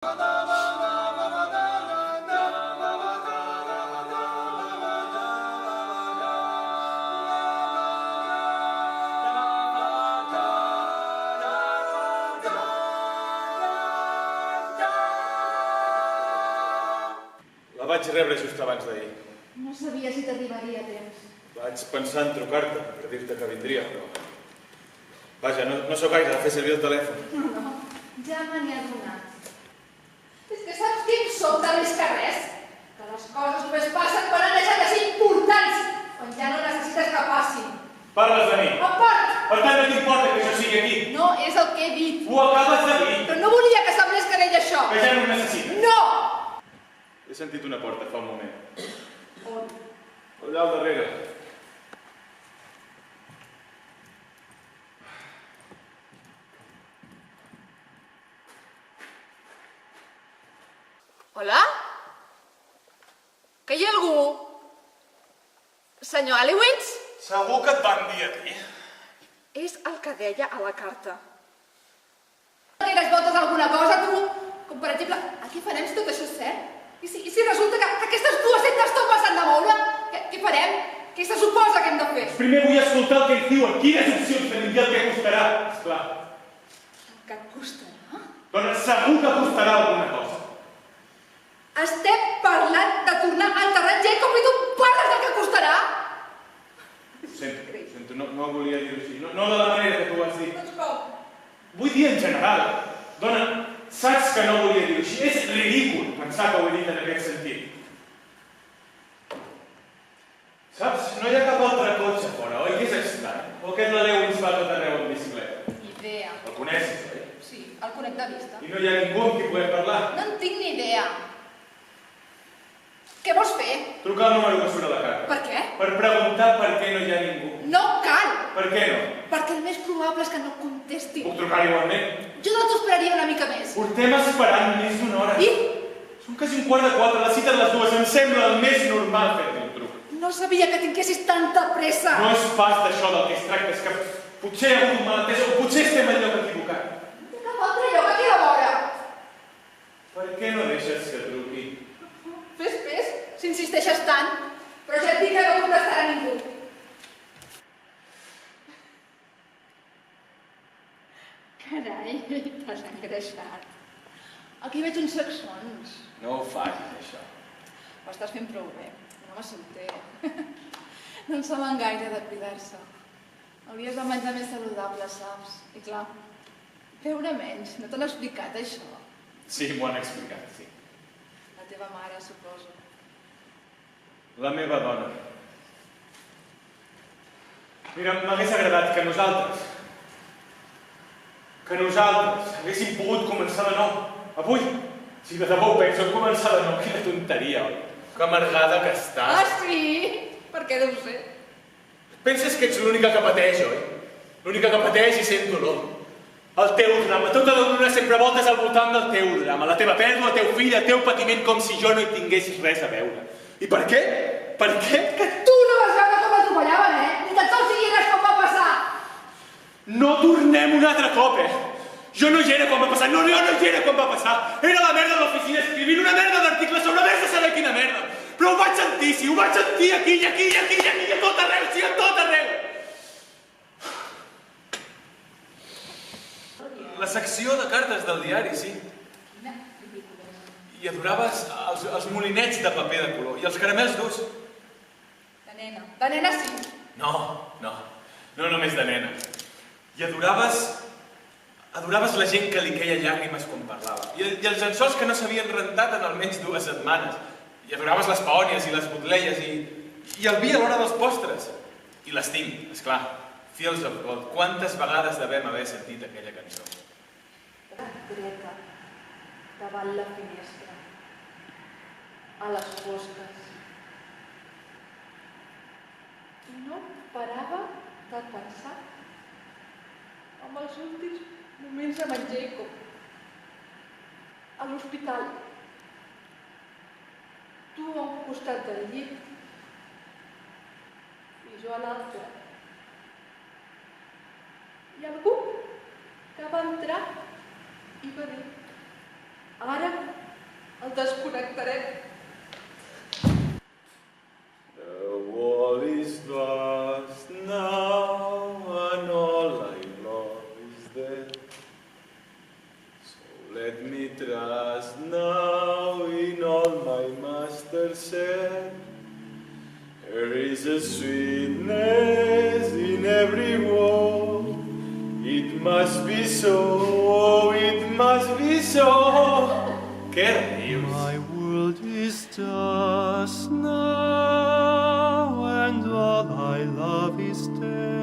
La vaig rebre just abans d'ahir. No sabia si t'arribaria a temps. Vaig pensar en trucar-te per dir-te que vindria, però... Vaja, no sóc gaire de fer servir el telèfon. No, ja me n'hi ha donat. És que saps què em sobta més que res? Que les coses només passen quan han deixat de ser importants, quan ja no necessites que passin. Parles de mi. A part! Per tant, no t'importa que jo sigui aquí. No és el que he dit. Ho acabes de dir. Però no volia que semblés que deia això. Que ja no ho necessites. No! He sentit una porta fa un moment. On? Allà al darrere. Hola? Que hi ha algú? Senyor Aliwins? Segur que et van dir a ti. És el que deia a la carta. No tires voltes a alguna cosa, tu? Com per exemple, què farem si tot això és cert? I si resulta que aquestes 200 tombes s'han de moure? Què farem? Què se suposa que hem de fer? Primer vull escoltar el que ens diuen. Quines opcions tenim i el que costarà, esclar. El que costarà? Doncs segur que costarà alguna cosa. Estem parlant de tornar a enterrar Jacob i tu parles del que costarà? Ho sento, no volia dir-ho així. No de la manera que tu ho has dit. Doncs com? Vull dir en general. Dona, saps que no volia dir-ho així. És ridícul pensar que ho he dit en aquest sentit. Saps? No hi ha cap altre cotxe fora, oi? Que és estrany. O aquest l'Aleu ens va tot arreu en bicicleta. Ni idea. El coneixes, oi? Sí, el conec de vista. I no hi ha ningú amb qui podem parlar. No en tinc ni idea. Què vols fer? Trucar al número que surt a la carta. Per què? Per preguntar per què no hi ha ningú. No cal! Per què no? Perquè el més probable és que no contestin. Puc trucar igualment? Jo no t'ho esperaria una mica més. Portem esperant més d'una hora. I? Són quasi 1:15, la cita a les 2. Em sembla el més normal fer-li un truc. No sabia que tinguessis tanta pressa. No és pas d'això del que es tracta, és que potser hi ha hagut un malentès o potser estem en lloc equivocat. De cap altre lloc aquí a la vora. Per què no deixes que truqui? Fes, si insisteixes tant. Però ja et dic que no contestarà ningú. Carai, t'has engreixat. Aquí veig uns sacsons. No ho facis, això. Ho estàs fent prou bé. Un home solter. No en saben gaire de cuidar-se. Hauries de menjar més saludable, saps? I clar, beure menys. No t'han explicat, això? Sí, m'ho han explicat, sí. La teva mare, suposo. La meva dona. Mira, m'hagués agradat que nosaltres haguéssim pogut començar de nou. Avui, si de debò ho penso, començar de nou. Quina tonteria, oi? Que amargada que estàs. Ah, sí? Per què deu ser? Penses que ets l'única que pateix, oi? L'única que pateix i sent dolor. El teu drama. Tota la dona sempre voltes al voltant del teu drama. La teva pèrdua, el teu fill, el teu patiment, com si jo no hi tinguessis res a veure. I per què? Per què? Que tu no vas veure com atropellaven, Ni tan sols siguis com va passar. No tornem un altre cop, Jo no hi era quan va passar. No, jo no hi era quan va passar. Era la merda de l'oficina escrivint una merda d'articles sobre vés de saber quina merda. Però ho vaig sentir, sí, ho vaig sentir aquí, i aquí, i aquí, i aquí, i a tot arreu, sí, a tot arreu. La secció de cartes del diari, sí. I adoraves els molinets de paper de color i els caramels durs. De nena. De nena sí. No només de nena. I adoraves la gent que li queia llàgrimes quan parlava. I els llençols que no s'havien rentat en almenys 2 setmanes. I adoraves les peònies i les botleies i el vi a l'hora dels postres. I les tinc, esclar. Fields of Gold. Quantes vegades devem haver sentit aquella cançó? Dreta, davant la finestra, a les fosques. I no parava de pensar en els últims moments amb en Jacob. A l'hospital. Tu a un costat del llit i jo a l'altre. I algú que va entrar i va dir: Ara el desconnectaré. The wall is vast now, and all I love is there. So let me trust now in all my master said. There is a sweetness in every word. It must be so, it must be so. Què rius? My world is dust now, and all I love is dead.